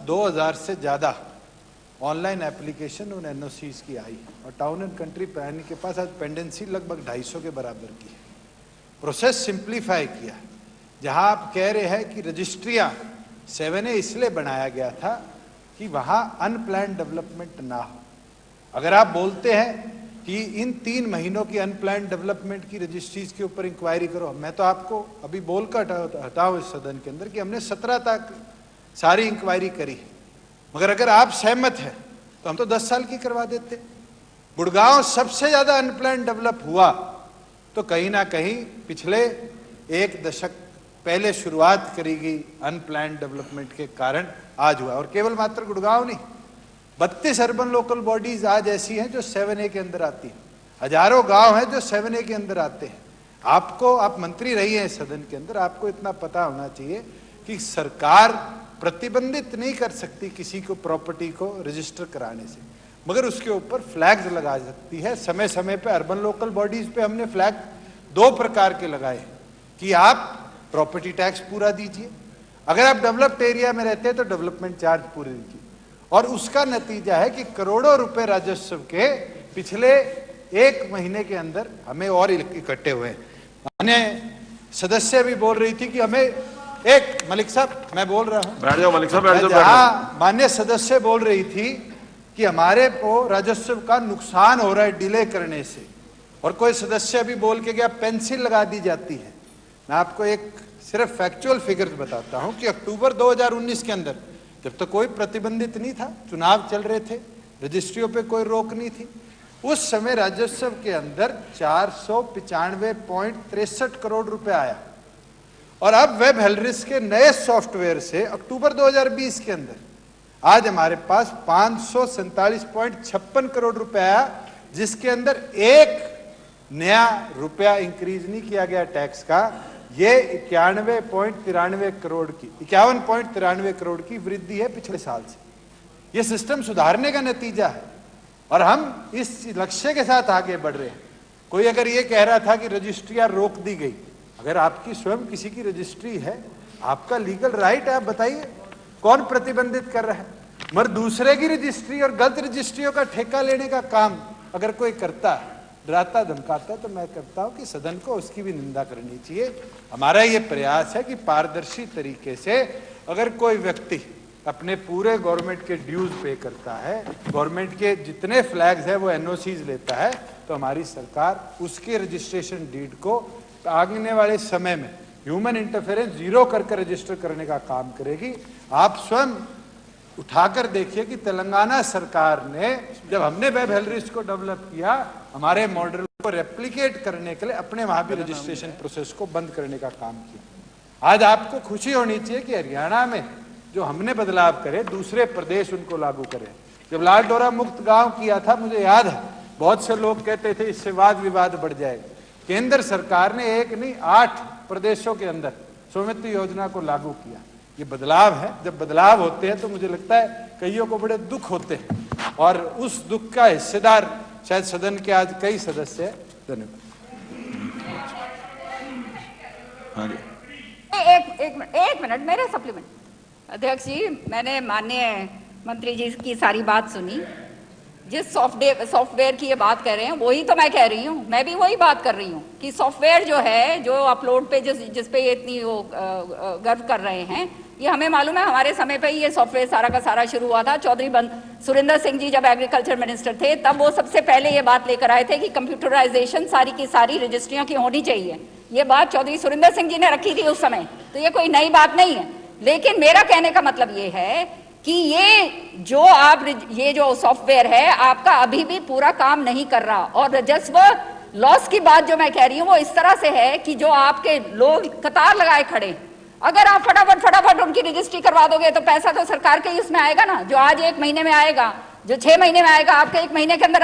2000 से ज़्यादा online application उन एनओसीज की आई और टाउन एंड कंट्री प्लानिंग के पास आज पेंडेंसी लगभग 250 के बराबर की है। प्रोसेस सिंप्लीफाई किया, जहां आप कह रहे हैं कि रजिस्ट्रियां 7A इसलिए बनाया गया था कि वहां अनप्लान डेवलपमेंट ना हो। अगर आप बोलते हैं कि इन 3 महीनों की अनप्लान डेवलपमेंट की रजिस्ट्रीज के ऊपर इंक्वायरी करो, मैं तो आपको अभी बोलकर हटाऊं इस सदन के अंदर कि हमने 17 तक सारी इंक्वायरी करी है, मगर अगर आप सहमत हैं तो हम तो 10 साल की करवा देते। गुड़गांव सबसे ज्यादा अनप्लान डेवलप हुआ तो कहीं ना कहीं पिछले 1 दशक पहले शुरुआत करी गई अनप्लान डेवलपमेंट के कारण आज हुआ। और केवल मात्र गुड़गांव नहीं, 32 अर्बन लोकल बॉडीज आज ऐसी हैं जो 7A के अंदर आती हैं। हजारों गांव हैं जो 7A के अंदर आते हैं। आप मंत्री रही हैं सदन के अंदर, आपको इतना पता होना चाहिए कि सरकार प्रतिबंधित नहीं कर सकती किसी को प्रॉपर्टी को रजिस्टर कराने से, मगर उसके ऊपर फ्लैग्स लगा सकती है। समय समय पे अर्बन लोकल बॉडीज पे हमने फ्लैग 2 प्रकार के लगाए कि आप प्रॉपर्टी टैक्स पूरा दीजिए, अगर आप डेवलप्ड एरिया में रहते हैं तो डेवलपमेंट चार्ज पूरे दीजिए। और उसका नतीजा है कि करोड़ों रुपए राजस्व के पिछले 1 महीने के अंदर हमें और इकट्ठे हुए। माननीय सदस्य भी बोल रही थी कि हमें मलिक साहब, मैं बोल रहा हूं, बैठ जाओ मलिक साहब, बैठ जाओ। माननीय सदस्य बोल रही थी कि हमारे को राजस्व का नुकसान हो रहा है डिले करने से, और कोई सदस्य भी बोल के गया पेंसिल लगा दी जाती है। मैं आपको एक सिर्फ फैक्चुअल फिगर्स बताता हूं कि अक्टूबर 2019 के अंदर, जब तो कोई प्रतिबंधित नहीं था, चुनाव चल रहे थे, रजिस्ट्रियों पे कोई रोक नहीं थी, उस समय राजस्व के अंदर 495.63 करोड़ रुपए आया। और अब वेब हेलरिस के नए सॉफ्टवेयर से अक्टूबर 2020 के अंदर आज हमारे पास 547.56 करोड़ रुपए आया, जिसके अंदर 1 नया रुपया इंक्रीज नहीं किया गया टैक्स का। ये 51.93 करोड़ की वृद्धि है पिछले साल से। ये सिस्टम सुधारने का नतीजा है और हम इस लक्ष्य के साथ आगे बढ़ रहे हैं। कोई अगर ये कह रहा था कि रजिस्ट्रियां रोक दी गई, अगर आपकी स्वयं किसी की रजिस्ट्री है, आपका लीगल राइट है, आप बताइए कौन प्रतिबंधित कर रहा है। मगर दूसरे की रजिस्ट्री और गलत रजिस्ट्रियों का ठेका लेने का काम अगर कोई करता है, डराता धमकाता, तो मैं करता हूं कि सदन को उसकी भी निंदा करनी चाहिए। हमारा ये प्रयास है कि पारदर्शी तरीके से अगर कोई व्यक्ति अपने पूरे गवर्नमेंट के ड्यूज पे करता है, गवर्नमेंट के जितने फ्लैग्स है वो एनओसीज लेता है, तो हमारी सरकार उसके रजिस्ट्रेशन डीड को आगने वाले समय में ह्यूमन इंटरफेरेंस 0 करके रजिस्टर करने का काम करेगी। आप स्वयं उठाकर देखिए कि तेलंगाना सरकार ने, जब हमने वेब हेलरिस को डेवलप किया, हमारे मॉडल को रेप्लिकेट करने के लिए अपने वहां भी रजिस्ट्रेशन प्रोसेस को बंद करने का काम किया। आज आपको खुशी होनी चाहिए कि हरियाणा में जो हमने बदलाव करे, दूसरे प्रदेश उनको लागू करें। जब लाल डोरा मुक्त गांव किया था, मुझे याद है बहुत से लोग कहते थे इससे वाद विवाद बढ़ जाएगा। केंद्र सरकार ने 1 नहीं 8 प्रदेशों के अंदर स्वामित्व योजना को लागू किया। ये बदलाव है। जब बदलाव होते हैं तो मुझे लगता है कईयों को बड़े दुख होते हैं, और उस दुख का हिस्सेदार शायद सदन के आज कई सदस्य हैं। धन्यवाद। एक मिनट मेरे सप्लीमेंट। अध्यक्ष जी, मैंने माननीय मंत्री जी की सारी बात सुनी। जिस सॉफ्टवेयर की ये बात कर रहे हैं वही तो मैं कह रही हूँ, मैं भी वही बात कर रही हूँ कि सॉफ्टवेयर जो है, जो अपलोड पे जिस पे ये इतनी वो गर्व कर रहे हैं, ये हमें मालूम है हमारे समय पे ही ये सॉफ्टवेयर सारा का सारा शुरू हुआ था। चौधरी सुरेंद्र सिंह जी जब एग्रीकल्चर मिनिस्टर थे, तब वो सबसे पहले ये बात लेकर आए थे कि कंप्यूटराइजेशन सारी की सारी रजिस्ट्रियों की होनी चाहिए। ये बात चौधरी सुरेंद्र सिंह जी ने रखी थी उस समय, तो ये कोई नई बात नहीं है। लेकिन मेरा कहने का मतलब ये है कि ये जो सॉफ्टवेयर है आपका अभी भी पूरा काम नहीं कर रहा। और राजस्व लॉस की बात जो मैं कह रही हूँ वो इस तरह से है कि जो आपके लोग कतार लगाए खड़े, अगर आप फटाफट उनकी रजिस्ट्री करवा दोगे तो पैसा तो सरकार के ही उसमें आएगा ना। जो आज 1 महीने में आएगा, जो 6 महीने में आएगा, आपके 1 महीने के अंदर